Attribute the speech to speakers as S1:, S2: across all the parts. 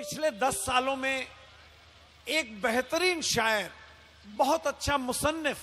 S1: पिछले 10 सालों में एक बेहतरीन शायर, बहुत अच्छा मुसन्निफ,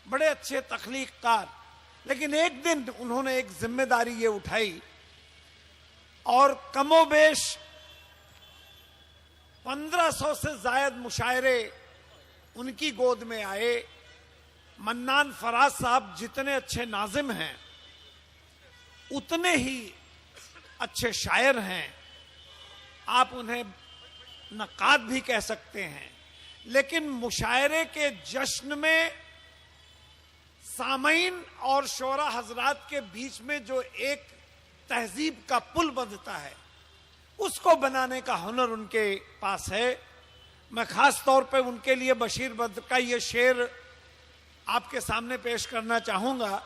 S1: बड़े अच्छे तख्लीककार, लेकिन एक दिन उन्होंने एक जिम्मेदारी ये उठाई और कमोबेश 1500 से जायद मुशायरे उनकी गोद में आए। मन्नान फराज साहब जितने अच्छे नाजिम हैं उतने ही अच्छे शायर हैं, आप उन्हें नक़ाद भी कह सकते हैं। लेकिन मुशायरे के जश्न में सामईन और शोरा हजरात के बीच में जो एक तहजीब का पुल बंधता है, उसको बनाने का हुनर उनके पास है। मैं खास तौर पे उनके लिए बशीर बद्र का ये शेर आपके सामने पेश करना चाहूंगा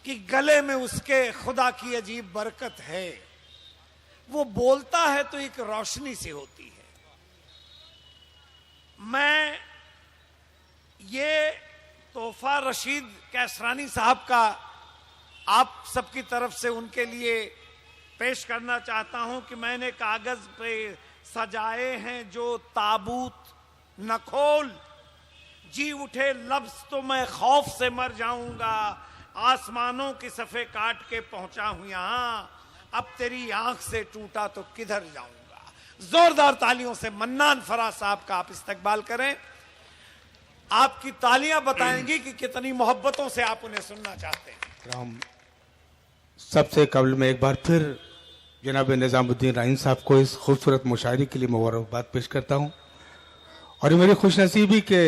S1: कि गले में उसके खुदा की अजीब बरकत है, वो बोलता है तो एक रोशनी से होती है। मैं ये तोहफा रशीद कैसरानी साहब का आप सबकी तरफ से उनके लिए पेश करना चाहता हूं कि मैंने कागज पे सजाए हैं जो ताबूत न खोल, जी उठे लफ्ज तो मैं खौफ से मर जाऊंगा, आसमानों की सफ़े काट के पहुंचा हूं यहां, अब तेरी आंख से टूटा तो किधर जाऊंगा। जोरदार तालियों से मन्नान फराज साहब का आप इस्तकबाल करें। आपकी तालियां बताएंगी कि कितनी मोहब्बतों से आप उन्हें सुनना चाहते हैं।
S2: सबसे कबल मैं एक बार फिर जनाब निजामुद्दीन राइन साहब को इस खूबसूरत मुशायरे के लिए मुबारकबाद पेश करता हूं। और मेरी खुशनसीबी के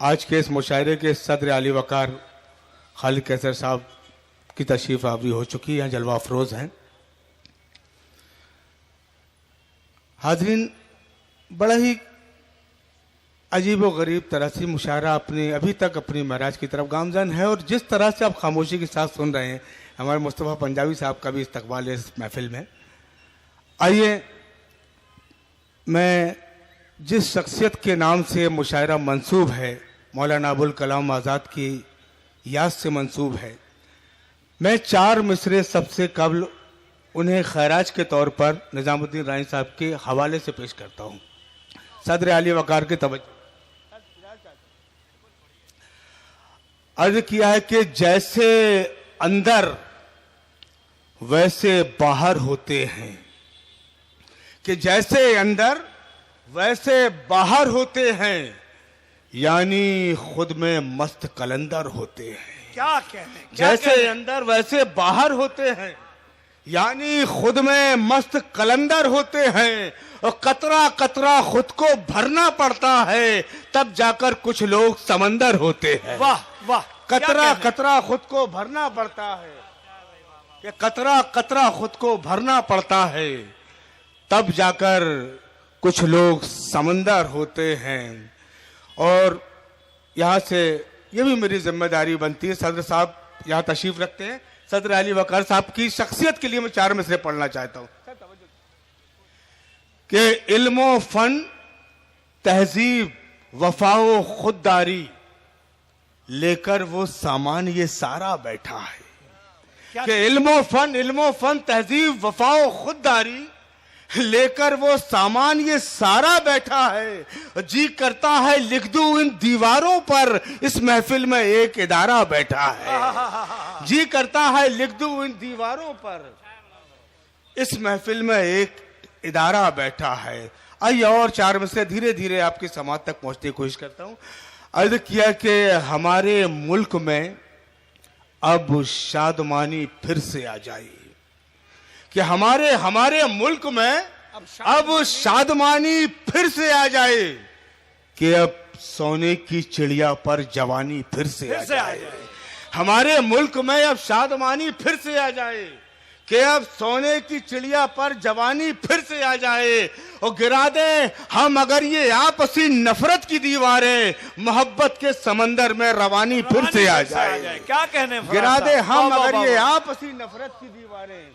S2: आज के इस मुशायरे के सदर आली वकार खालिद कैसर साहब की तशरीफ आवरी हो चुकी है, जलवा अफरोज हैं। हाजरीन, बड़ा ही अजीब व गरीब तरह से मुशायरा अपने अभी तक अपनी महराज की तरफ गामजन है, और जिस तरह से आप खामोशी के साथ सुन रहे हैं, हमारे मुस्तफ़ा पंजाबी साहब का भी इस्तकबाल है इस महफिल में। आइए, मैं जिस शख्सियत के नाम से मुशायरा मंसूब है, मौलाना अबुल कलाम आज़ाद की याद से मंसूब है, मैं 4 मिसरे सबसे कबल उन्हें खैराज के तौर पर निजामुद्दीन राइन साहब के हवाले से पेश करता हूँ। सदर आली वकार की तवज्जो अर्ज किया है कि जैसे अंदर वैसे बाहर होते हैं, कि जैसे अंदर वैसे बाहर होते हैं, यानी खुद में मस्त कलंदर होते हैं।
S1: क्या कहने,
S2: जैसे अंदर वैसे बाहर होते हैं, यानी खुद में मस्त कलंदर होते हैं, और कतरा कतरा खुद को भरना पड़ता है, तब जाकर कुछ लोग समंदर होते हैं।
S1: वाह वाह,
S2: कतरा कतरा खुद को भरना पड़ता है, ये कतरा कतरा खुद को भरना पड़ता है, तब जाकर कुछ लोग समंदर होते हैं। और यहाँ से ये भी मेरी जिम्मेदारी बनती है, सदर साहब यहाँ तशरीफ रखते हैं, सदर अली वकार साहब की शख्सियत के लिए मैं 4 मिसरे पढ़ना चाहता हूँ कि इल्मो फन तहजीब वफाओ खुददारी लेकर वो सामान ये सारा बैठा है। कि इल्मो फन तहजीब वफाओ खुददारी लेकर वो सामान ये सारा बैठा है, जी करता है लिख दूं इन दीवारों पर, इस महफिल में एक इदारा बैठा है। जी करता है लिख दूं इन दीवारों पर, इस महफिल में एक इदारा बैठा है। आइए और 4 में से धीरे धीरे आपकी समाज तक पहुंचने की कोशिश करता हूं। अर्ज किया कि हमारे मुल्क में अब शादमानी फिर से आ जाए, कि हमारे मुल्क में अब शादमानी फिर से आ जाए, कि अब सोने की चिड़िया पर जवानी फिर से आ जाए। हमारे मुल्क में अब शादमानी फिर से आ जाए, कि अब सोने की चिड़िया पर जवानी फिर से आ जाए, और गिरा दे हम अगर ये आपसी नफरत की दीवारें, मोहब्बत के समंदर में रवानी फिर से आ जाए।
S1: क्या कहने,
S2: गिरा दे हम अगर ये आपसी नफरत की दीवारें,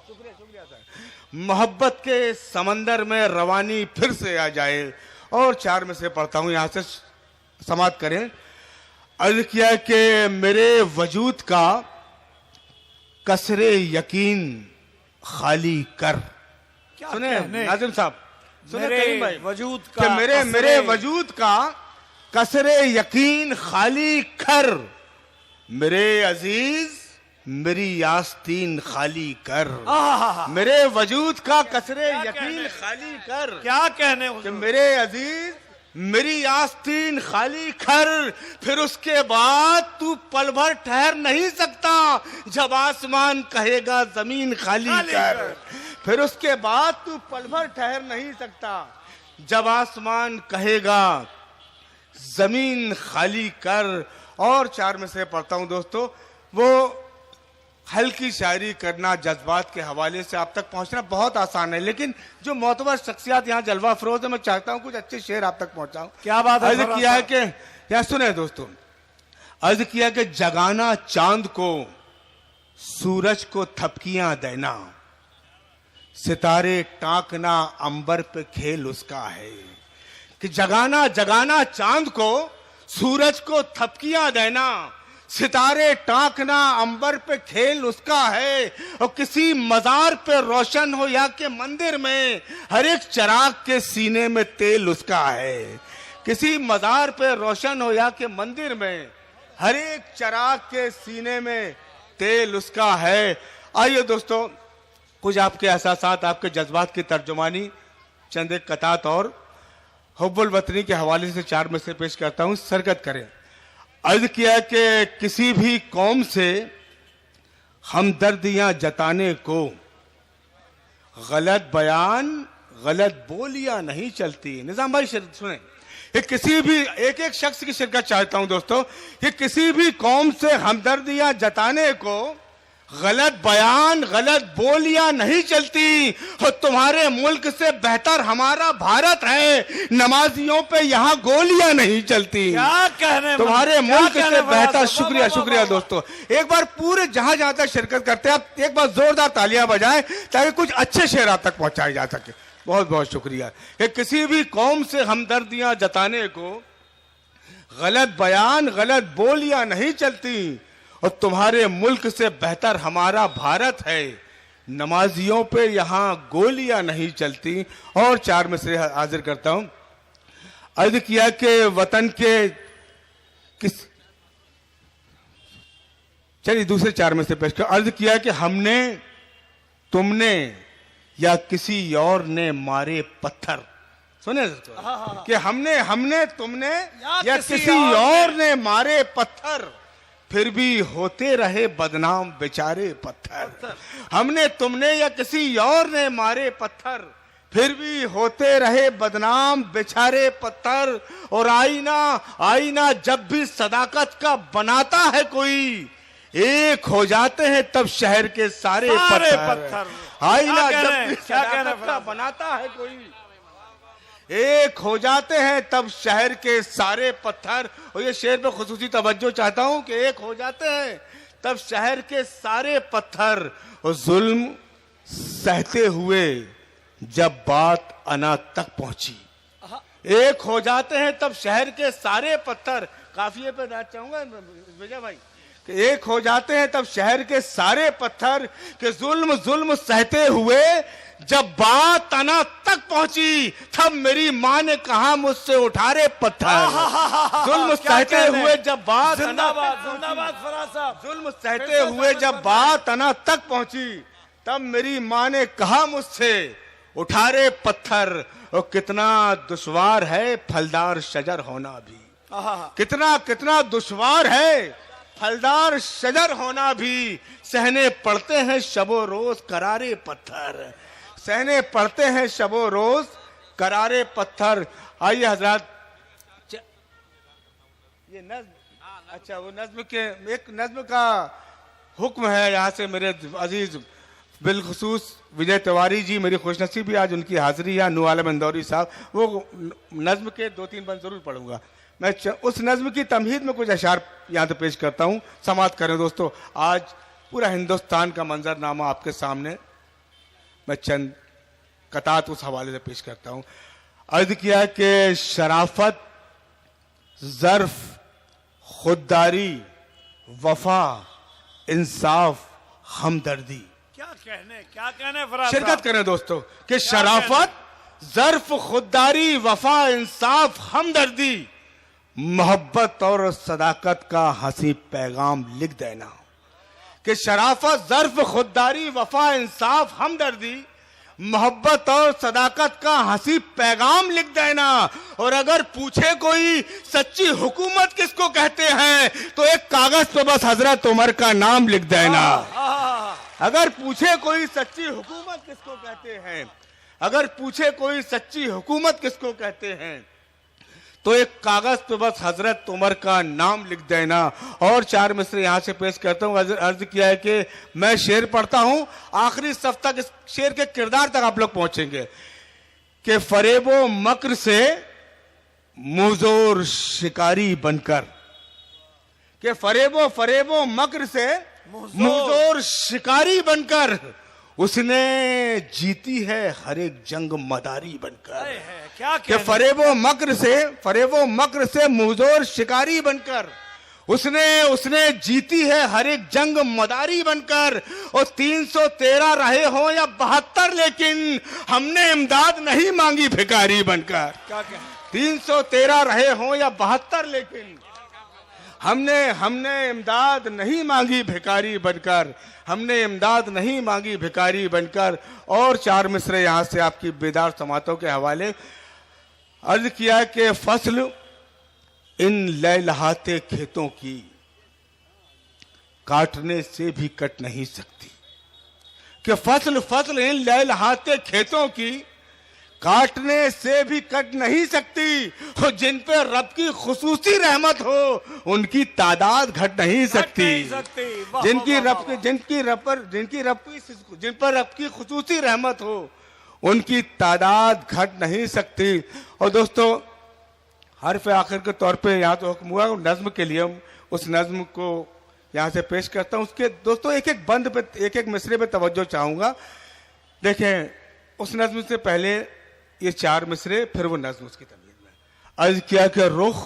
S2: शुक्रिया सर, मोहब्बत के समंदर में रवानी फिर से आ जाए। और 4 में से पढ़ता हूं, यहां से समाप्त करें। अर्ज किया कि मेरे वजूद का कसरे यकीन खाली कर। सुने नाजिम साहब, सुने करीम भाई,
S1: वजूद
S2: कि
S1: का
S2: मेरे वजूद का कसरे यकीन खाली कर, मेरे अजीज मेरी आस्तीन खाली कर। मेरे वजूद का कसरे यकीन खाली कर,
S1: क्या कहने
S2: कि मेरे अजीज मेरी आस्तीन खाली कर, फिर उसके बाद तू पल भर ठहर नहीं सकता जब आसमान कहेगा जमीन खाली कर। फिर उसके बाद तू पल भर ठहर नहीं सकता जब आसमान कहेगा जमीन खाली कर। और 4 में से पढ़ता हूं दोस्तों, वो हल्की शायरी करना, जज्बात के हवाले से आप तक पहुंचना बहुत आसान है, लेकिन जो मोतबर शख्सियत यहाँ जलवा फरोज है, मैं चाहता हूं कुछ अच्छे शेर आप तक पहुंचाऊं।
S1: क्या बात है।
S2: अर्ज किया है कि, या सुने दोस्तों, अर्ज किया कि जगाना चांद को, सूरज को थपकियां देना, सितारे टांकना अंबर पे खेल उसका है। कि जगाना चांद को, सूरज को थपकियां देना, सितारे टांकना अंबर पे खेल उसका है। और किसी मजार पे रोशन हो या के मंदिर में, हर एक चिराग के सीने में तेल उसका है। किसी मजार पे रोशन हो या के मंदिर में, हर एक चिराग के सीने में तेल उसका है। आइए दोस्तों, कुछ आपके एहसासात, आपके जज्बात की तर्जुमानी चंद एक कतात और हुब्बुल वतनी के हवाले से 4 में से पेश करता हूं, सरकत करें। अर्ज किया कि किसी भी कौम से हमदर्दियां जताने को गलत बयान, गलत बोलियां नहीं चलती। निजाम भाई सुने, ये किसी भी एक शख्स की शिरकत चाहता हूं दोस्तों, कि किसी भी कौम से हमदर्दियां जताने को गलत बयान, गलत बोलियां नहीं चलती। और तुम्हारे मुल्क से बेहतर हमारा भारत है, नमाजियों पे यहाँ गोलियां नहीं चलती।
S1: क्या कहने,
S2: तुम्हारे मुल्क से बेहतर। शुक्रिया शुक्रिया दोस्तों, एक बार पूरे जहां जहां तक शिरकत करते हैं आप एक बार जोरदार तालियां बजाएं ताकि कुछ अच्छे शेर आप तक पहुंचाए जा सके। बहुत बहुत शुक्रिया। कि किसी भी कौम से हमदर्दियां जताने को गलत बयान, गलत बोलियां नहीं चलती। और तुम्हारे मुल्क से बेहतर हमारा भारत है, नमाजियों पे यहां गोलियां नहीं चलती। और 4 में से हाजिर करता हूं। अर्ज किया कि वतन के किस, चलिए दूसरे 4 में से पेश कर। अर्ज किया कि हमने, तुमने या किसी और ने मारे पत्थर। सुने कि हमने तुमने या किसी और ने मारे पत्थर, फिर भी होते रहे बदनाम बेचारे पत्थर। हमने, तुमने या किसी और ने मारे पत्थर, फिर भी होते रहे बदनाम बेचारे पत्थर। और आईना जब भी सदाकत का बनाता है कोई, एक हो जाते हैं तब शहर के सारे पत्थर। आईना जब भी सदाकत का बनाता है कोई, एक हो जाते हैं तब शहर के सारे पत्थर। और ये शेर पे खुसूसी तवज्जो चाहता हूं कि एक हो जाते हैं तब शहर के सारे पत्थर। और जुल्म सहते हुए जब बात अना तक पहुंची, एक हो जाते हैं तब शहर के सारे पत्थर। काफिये पे दाद चाहूंगा विजय भाई, कि एक हो जाते हैं तब शहर के सारे पत्थर। के जुल्म सहते हुए जब बात अना तक पहुंची, तब मेरी माँ ने कहा मुझसे उठा रे पत्थर। जुल्म सहते हुए जब बात जुल्म सहते हुए जब बात अना तक पहुंची, तब मेरी माँ ने कहा मुझसे उठा रे पत्थर। और कितना दुश्वार है फलदार शजर होना भी, कितना दुश्वार है फलदार शजर होना भी। सहने पड़ते हैं शबो रोज करारे पत्थर, सहने पड़ते हैं शबो रोज करारे पत्थर। आइए हजरात, ये नज्म, अच्छा वो नज्म के एक नज्म का हुक्म है यहाँ से मेरे अजीज बिलखुसूस विजय तिवारी जी, मेरी खुशनसीबी आज उनकी हाजिरी है। नूर आलम इंदौरी साहब, वो नज्म के 2-3 बंद जरूर पढ़ूंगा मैं। उस नज्म की तमहीद में कुछ अशार यहाँ तो पेश करता हूँ, समात करें दोस्तों। आज पूरा हिंदुस्तान का मंजरनामा आपके सामने, मैं चंद कतात उस हवाले से पेश करता हूँ। अर्ज किया कि शराफत, ज़र्फ, खुददारी, वफा, इंसाफ, हमदर्दी।
S1: क्या कहने
S2: शिरकत करें दोस्तों कि शराफत, ज़र्फ खुददारी वफा इंसाफ हमदर्दी मोहब्बत और सदाकत का हंसी पैगाम लिख देना। कि शराफत ज़र्फ खुददारी वफा इंसाफ हमदर्दी मोहब्बत और सदाकत का हंसी पैगाम लिख देना। और अगर पूछे कोई सच्ची हुकूमत किसको कहते हैं तो एक कागज पे बस हजरत उमर का नाम लिख देना। अगर पूछे कोई सच्ची हुकूमत किसको कहते हैं, अगर पूछे कोई सच्ची हुकूमत किसको कहते हैं तो एक कागज पे बस हजरत उमर का नाम लिख देना। और 4 मिसरे यहां से पेश करता हूं। अर्ज किया है कि मैं शेर पढ़ता हूं, आखिरी सफ तक इस शेर के किरदार तक आप लोग पहुंचेंगे। कि फरेबो मक्र से मुजोर शिकारी बनकर, कि फरेबो मक्र से मुजोर शिकारी बनकर उसने जीती है हर एक जंग मदारी बनकर।
S1: क्या
S2: कि फरेबो मक्र से मुजोर शिकारी बनकर उसने जीती है हर एक जंग मदारी बनकर। और 313 रहे हो या 72 लेकिन हमने इमदाद नहीं मांगी भिखारी बनकर। 313 रहे हो या 72 लेकिन हमने इमदाद नहीं मांगी भिखारी बनकर, हमने इमदाद नहीं मांगी भिखारी बनकर। और 4 मिसरे यहां से आपकी बेदार समातों के हवाले अर्ज किया कि फसल इन लहलहाते खेतों की काटने से भी कट नहीं सकती। कि फसल इन लहलहाते खेतों की काटने से भी कट नहीं सकती। और जिन पे रब की खुसूसी रहमत हो उनकी तादाद घट नहीं सकती। जिन पर रब की खुसूसी रहमत हो उनकी तादाद घट नहीं सकती। और दोस्तों हर्फ आखिर के तौर पे यहाँ तो हुक्म हुआ नज्म के लिए, उस नज्म को यहाँ से पेश करता हूँ। उसके दोस्तों एक एक बंद पे एक एक मिसरे पे तवज्जो चाहूंगा। देखें उस नज्म से पहले ये 4 मिसरे, फिर वो नज्म उसकी तमीज़ में। अर्ज किया कि रुख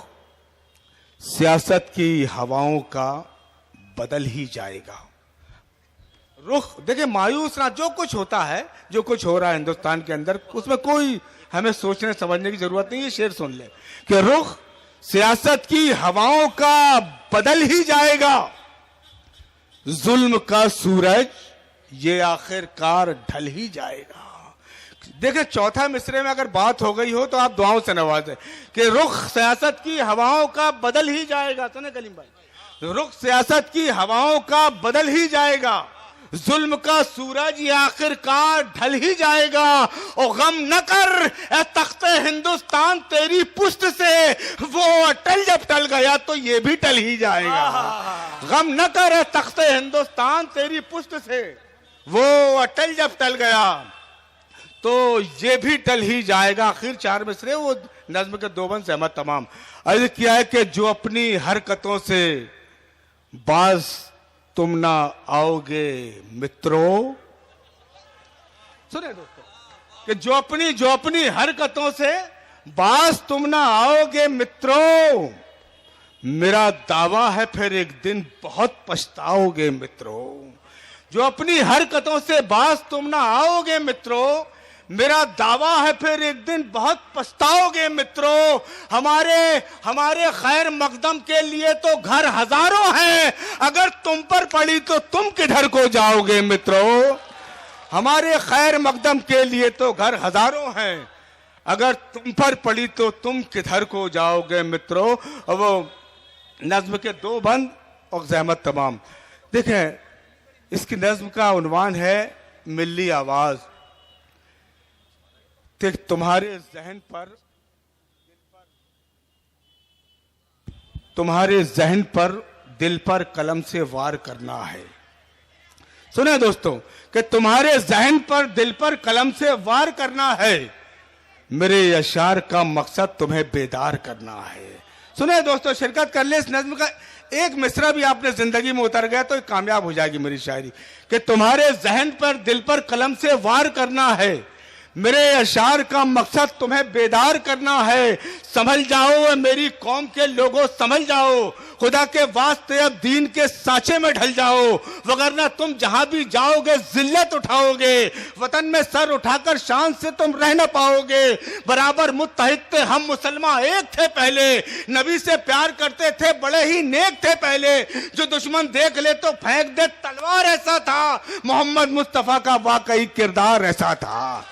S2: सियासत की हवाओं का बदल ही जाएगा। रुख देखिए मायूस ना, जो कुछ होता है, जो कुछ हो रहा है हिंदुस्तान के अंदर उसमें कोई हमें सोचने समझने की जरूरत नहीं है। शेर सुन ले कि रुख सियासत की हवाओं का बदल ही जाएगा, जुल्म का सूरज ये आखिरकार ढल ही जाएगा। देखिए चौथा मिसरे में अगर बात हो गई हो तो आप दुआओं से नवाजें कि रुख सियासत की हवाओं का बदल ही जाएगा। सुने कलीम भाई, रुख सियासत की हवाओं का बदल ही जाएगा, जुल्म का सूरज ये आखिरकार ढल ही जाएगा। और गम न कर ए तख्ते हिंदुस्तान तेरी पुश्त से, वो अटल जब टल गया तो ये भी टल ही जाएगा। गम न कर ए तख्ते हिंदुस्तान तेरी पुश्त से, वो अटल जब टल गया तो ये भी टल ही जाएगा। आखिर 4 मिसरे वो नज्म के 2 बंद सहमत तमाम। अर्ज किया है कि जो अपनी हरकतों से बाज तुम ना आओगे मित्रों। सुने दोस्तों कि जो अपनी हरकतों से बाज तुम ना आओगे मित्रों, मेरा दावा है फिर एक दिन बहुत पछताओगे मित्रों। जो अपनी हरकतों से बाज तुम ना आओगे मित्रों, मेरा दावा है फिर एक दिन बहुत पछताओगे मित्रों। हमारे खैर मकदम के लिए तो घर हजारों हैं, अगर तुम पर पड़ी तो तुम किधर को जाओगे मित्रों। हमारे खैर मकदम के लिए तो घर हजारों हैं, अगर तुम पर पड़ी तो तुम किधर को जाओगे मित्रों। और वो नज्म के 2 बंद और ज़हमत तमाम। देखें इसकी नज्म का उन्वान है मिल्ली आवाज। तुम्हारे जहन पर दिल पर कलम से वार करना है। सुने दोस्तों कि तुम्हारे जहन पर दिल पर कलम से वार करना है, मेरे अशार का मकसद तुम्हें बेदार करना है। सुने दोस्तों शिरकत कर ले इस नज्म का एक मिसरा भी आपने जिंदगी में उतर गया तो कामयाब हो जाएगी मेरी शायरी। कि तुम्हारे जहन पर दिल पर कलम से वार करना है, मेरे अशार का मकसद तुम्हें बेदार करना है। समझ जाओ मेरी कौम के लोगों, समझ जाओ, खुदा के वास्ते अब दीन के सांचे में ढल जाओ, वगरना तुम जहां भी जाओगे जिल्लत उठाओगे। वतन में सर उठाकर शान से तुम रह न पाओगे। बराबर मुत्तहिद थे हम मुसलमान एक थे पहले, नबी से प्यार करते थे बड़े ही नेक थे पहले। जो दुश्मन देख ले तो फेंक दे तलवार, ऐसा था मोहम्मद मुस्तफा का वाकई किरदार, ऐसा था।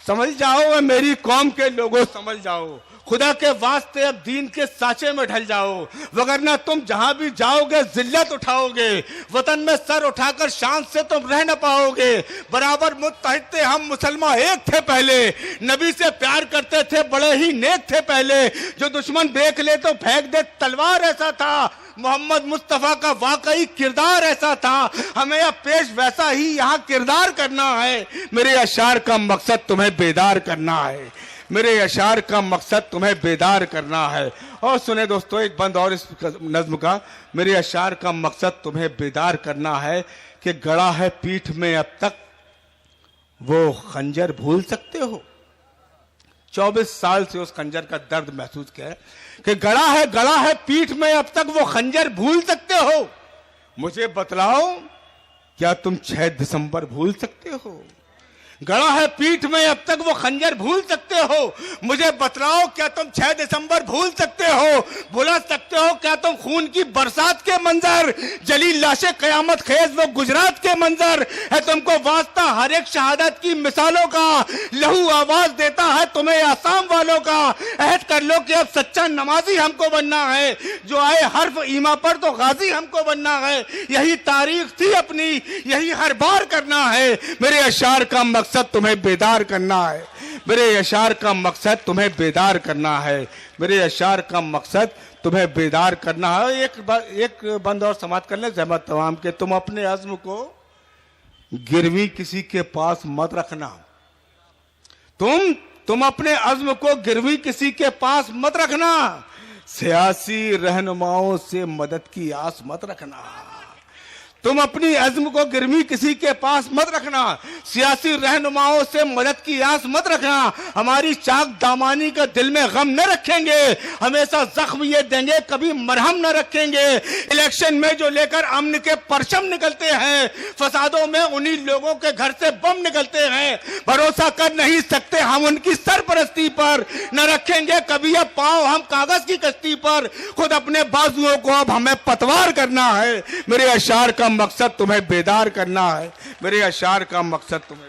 S2: समझ जाओ मेरी कौम के लोगों, समझ जाओ, खुदा के वास्ते अब दीन के सांचे में ढल जाओ, वगरना तुम जहां भी जाओगे जिल्लत उठाओगे। वतन में सर उठाकर शान से तुम रह न पाओगे। बराबर मुत्तहिद थे हम मुसलमान एक थे पहले, नबी से प्यार करते थे बड़े ही नेक थे पहले। जो दुश्मन देख ले तो फेंक दे तलवार, ऐसा था मोहम्मद मुस्तफा का वाकई किरदार, ऐसा था। हमें अब पेश वैसा ही यहाँ किरदार करना है। मेरे अशार का मकसद तुम्हें बेदार करना है। मेरे अशार का मकसद तुम्हें बेदार करना है। और सुने दोस्तों एक बंद और इस नज्म का, मेरे अशार का मकसद तुम्हें बेदार करना है कि गड़ा है पीठ में अब तक वो खंजर भूल सकते हो। 24 साल से उस खंजर का दर्द महसूस किया है कि गड़ा है पीठ में अब तक वो खंजर भूल सकते हो। मुझे बतलाओ क्या तुम 6 दिसंबर भूल सकते हो? गड़ा है पीठ में अब तक वो खंजर भूल सकते हो। मुझे बतलाओ क्या तुम 6 दिसंबर भूल सकते हो? भुला सकते हो क्या तुम खून की बरसात के मंजर, जली लाशें कयामत खेज वो गुजरात के मंजर? है तुमको वास्ता हर एक शहादत की मिसालों का, लहू आवाज देता है तुम्हें आसाम वालों का। अहद कर लो कि अब सच्चा नमाजी हमको बनना है, जो आए हर्फ ईमा पर तो गाजी हमको बनना है। यही तारीख थी अपनी, यही हर बार करना है। मेरे अशार का मकसद तुम्हें बेदार करना है। मेरे अशार का मकसद तुम्हें बेदार करना है। मेरे अशार का मकसद तुम्हें बेदार करना है। एक बंद और समाप्त कर ले जहमत तमाम के, तुम अपने अज़्म को गिरवी किसी के पास मत रखना। तुम अपने अज़्म को गिरवी किसी के पास मत रखना। सियासी रहनुमाओं से मदद की आस मत रखना। तुम अपनी अज़्म को गिरवी किसी के पास मत रखना। सियासी रहनुमाओं से मदद की आस मत रखना। हमारी चाक दामानी का दिल में गम न रखेंगे, हमेशा जख्म ये देंगे कभी मरहम न रखेंगे। इलेक्शन में जो लेकर अमन के परचम निकलते हैं, फसादों में उन्हीं लोगों के घर से बम निकलते हैं। भरोसा कर नहीं सकते हम उनकी सरपरस्ती पर, न रखेंगे कभी अब पांव हम कागज की कश्ती पर। खुद अपने बाजुओं को अब हमें पतवार करना है। मेरे अशार का मकसद तुम्हें बेदार करना है। मेरे अशार का मकसद तुम्हें